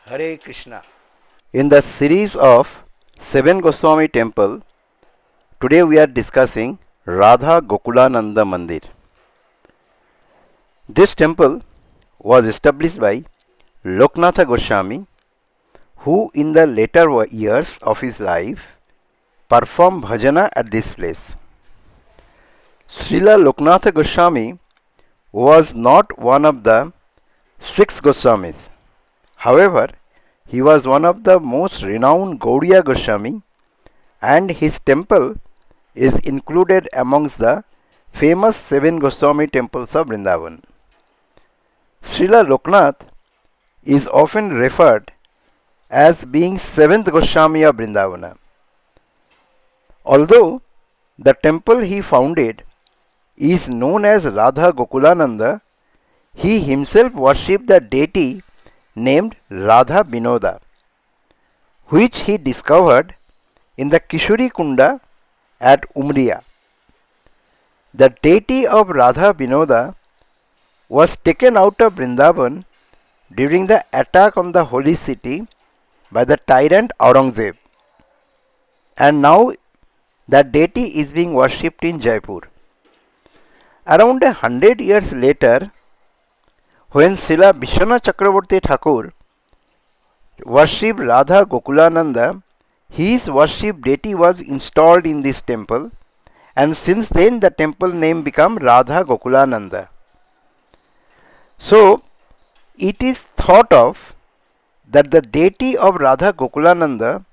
Hare Krishna. In the series of 7 Goswami temple, today we are discussing Radha Gokulananda Mandir. This temple was established by Loknatha Goswami, who in the later years of his life performed bhajana at this place. Srila Loknatha Goswami was not one of the 6 Goswamis. However, he was one of the most renowned Gaudiya Goswami, and his temple is included amongst the famous 7 Goswami temples of Vrindavan. Srila Loknath is often referred as being 7th Goswami of Vrindavana. Although the temple he founded is known as Radha Gokulananda, he himself worshipped the deity named Radha Vinoda, which he discovered in the Kishori Kunda at Umriya. The deity of Radha Vinoda was taken out of Vrindavan during the attack on the holy city by the tyrant Aurangzeb, and now that deity is being worshipped in Jaipur. Around 100 years later, when Srila Vishvanath Chakravarti Thakur worshipped Radha Gokulananda, his worship deity was installed in this temple, and since then the temple name became Radha Gokulananda. So, it is thought of that the deity of Radha Gokulananda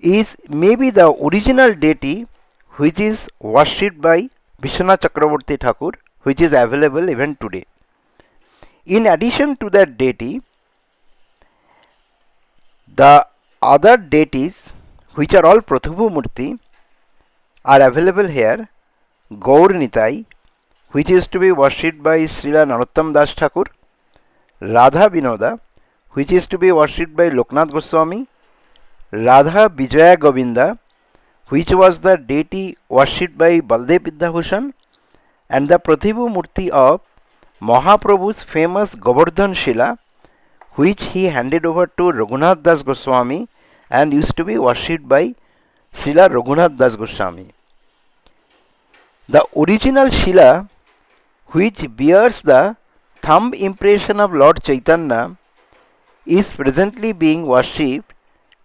is maybe the original deity which is worshipped by Vishvanath Chakravarti Thakur, which is available even today. In addition to that deity, the other deities, which are all Pratibhu Murti, are available here. Gaur Nitai, which is to be worshipped by Srila Narottam Das Thakur; Radha Vinoda, which is to be worshipped by Loknath Goswami; Radha Vijaya Govinda, which was the deity worshipped by Baldev Vidyabhushan; and the Pratibhu Murti of Mahaprabhu's famous Govardhan Shila, which he handed over to Raghunath Das Goswami and used to be worshipped by Srila Raghunath Das Goswami. The original Shila, which bears the thumb impression of Lord Chaitanya, is presently being worshipped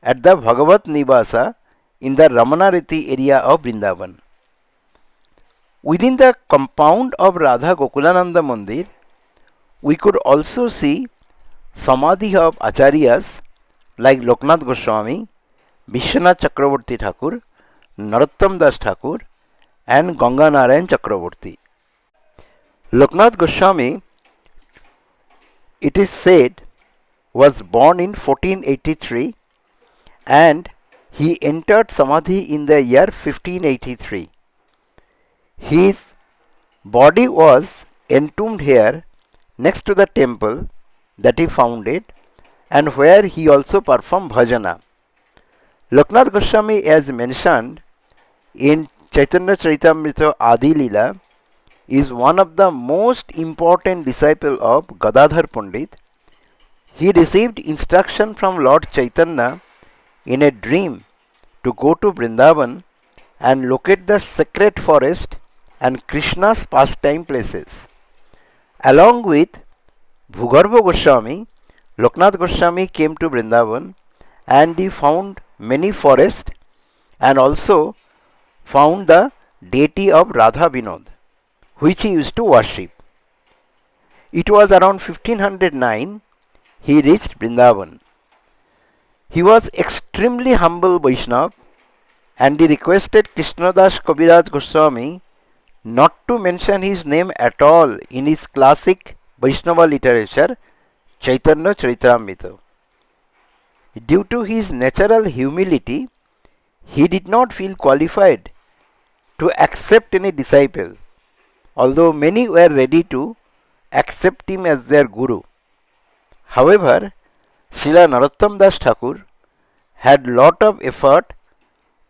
at the Bhagavat Nivasa in the Ramanariti area of Vrindavan. Within the compound of Radha Gokulananda Mandir, we could also see samadhi of acharyas like Loknath Goswami, Vishwanath Chakravarti Thakur, Narottam Das Thakur, and Ganga Narayan Chakravarti. Loknath Goswami, it is said, was born in 1483 and he entered samadhi in the year 1583. His body was entombed here next to the temple that he founded and where he also performed bhajana. Loknath Goswami, as mentioned in Chaitanya Charitamrita Adi Lila, is one of the most important disciples of Gadadhar Pandit. He received instruction from Lord Chaitanya in a dream to go to Vrindavan and locate the sacred forest and Krishna's pastime places. Along with Bhugarbha Goswami, Loknath Goswami came to Vrindavan and he found many forests and also found the deity of Radha Vinod, which he used to worship. It was around 1509 he reached Vrindavan. He was extremely humble Vaishnava and he requested Krishnadas Kaviraj Goswami not to mention his name at all in his classic Vaishnava literature Chaitanya Charitamrita. Due to his natural humility, he did not feel qualified to accept any disciple, although many were ready to accept him as their guru. However, Srila Narottam Das Thakur had lot of effort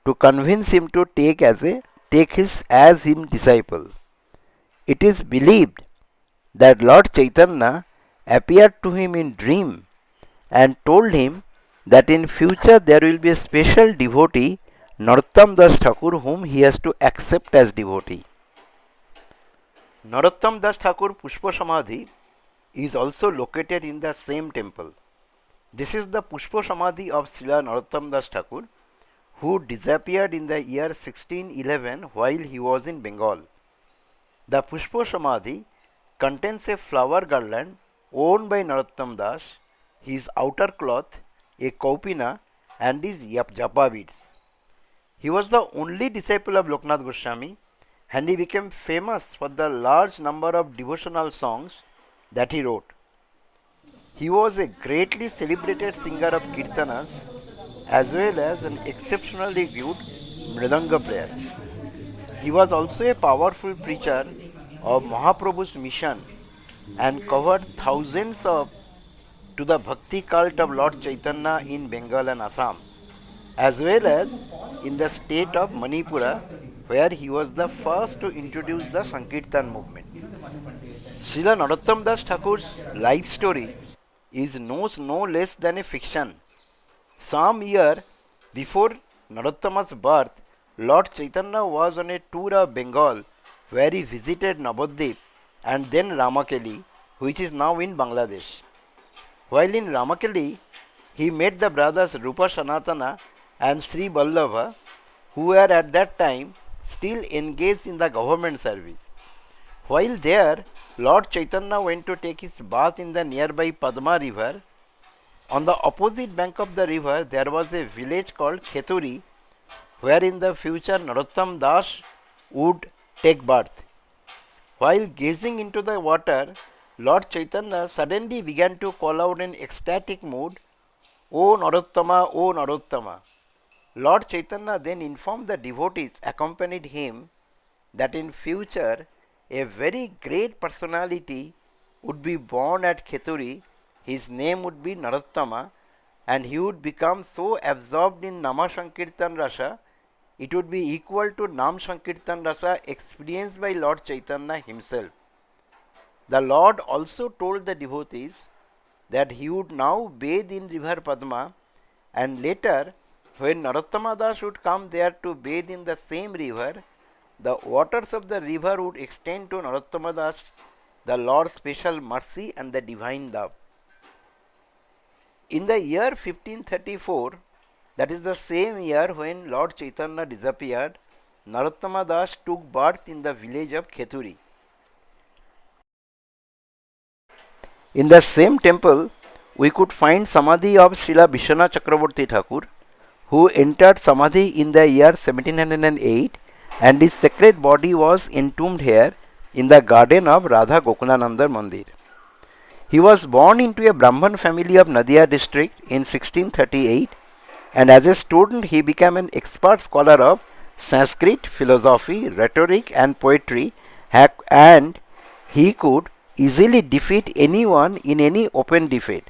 to convince him to take his as him disciple. It is believed that Lord Chaitanya appeared to him in dream and told him that in future there will be a special devotee, Narottam Das Thakur, whom he has to accept as devotee. Narottam Das Thakur Pushpa Samadhi is also located in the same temple. This is the Pushpa Samadhi of Srila Narottam Das Thakur, who disappeared in the year 1611 while he was in Bengal. The Pushpa Samadhi contains a flower garland worn by Narottam Das, his outer cloth, a kaupina, and his japa beads. He was the only disciple of Loknatha Goswami, and he became famous for the large number of devotional songs that he wrote. He was a greatly celebrated singer of kirtanas as well as an exceptionally good mridanga player. He was also a powerful preacher of Mahaprabhu's mission and covered thousands of to the bhakti cult of Lord Chaitanya in Bengal and Assam, as well as in the state of Manipura, where he was the first to introduce the Sankirtan movement. Srila Narottam Das Thakur's life story is no less than a fiction. Some year before Narottama's birth, Lord Chaitanya was on a tour of Bengal where he visited Navadvip and then Ramakeli, which is now in Bangladesh. While in Ramakeli, he met the brothers Rupa Sanatana and Sri Vallabha, who were at that time still engaged in the government service. While there, Lord Chaitanya went to take his bath in the nearby Padma river. On the opposite bank of the river, there was a village called Kheturi, where in the future Narottam Das would take birth. While gazing into the water, Lord Chaitanya suddenly began to call out in ecstatic mood, "O Narottama, O Narottama." Lord Chaitanya then informed the devotees accompanied him that in future a very great personality would be born at Kheturi. His name would be Narottama, and he would become so absorbed in Nama Sankirtan Rasa, it would be equal to Nam Sankirtan Rasa experienced by Lord Chaitanya himself. The Lord also told the devotees that he would now bathe in river Padma, and later when Narottama Das would come there to bathe in the same river, the waters of the river would extend to Narottama Das, the Lord's special mercy and the divine love. In the year 1534, that is the same year when Lord Chaitanya disappeared, Narottama Das took birth in the village of Kheturi. In the same temple, we could find Samadhi of Srila Vishvanath Chakravarti Thakur, who entered Samadhi in the year 1708, and his sacred body was entombed here in the garden of Radha Gokulananda Mandir. He was born into a Brahman family of Nadia district in 1638, and as a student he became an expert scholar of Sanskrit, philosophy, rhetoric and poetry, and he could easily defeat anyone in any open debate.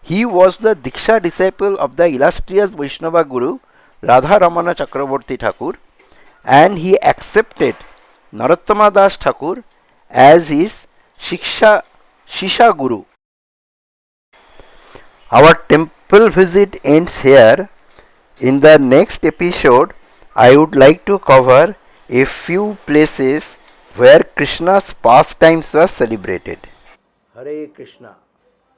He was the Diksha disciple of the illustrious Vaishnava Guru Radha Chakravarti Thakur, and he accepted Narottama Das Thakur as his Shisha Guru. Our temple visit ends here. In the next episode, I would like to cover a few places where Krishna's pastimes were celebrated. Hare Krishna.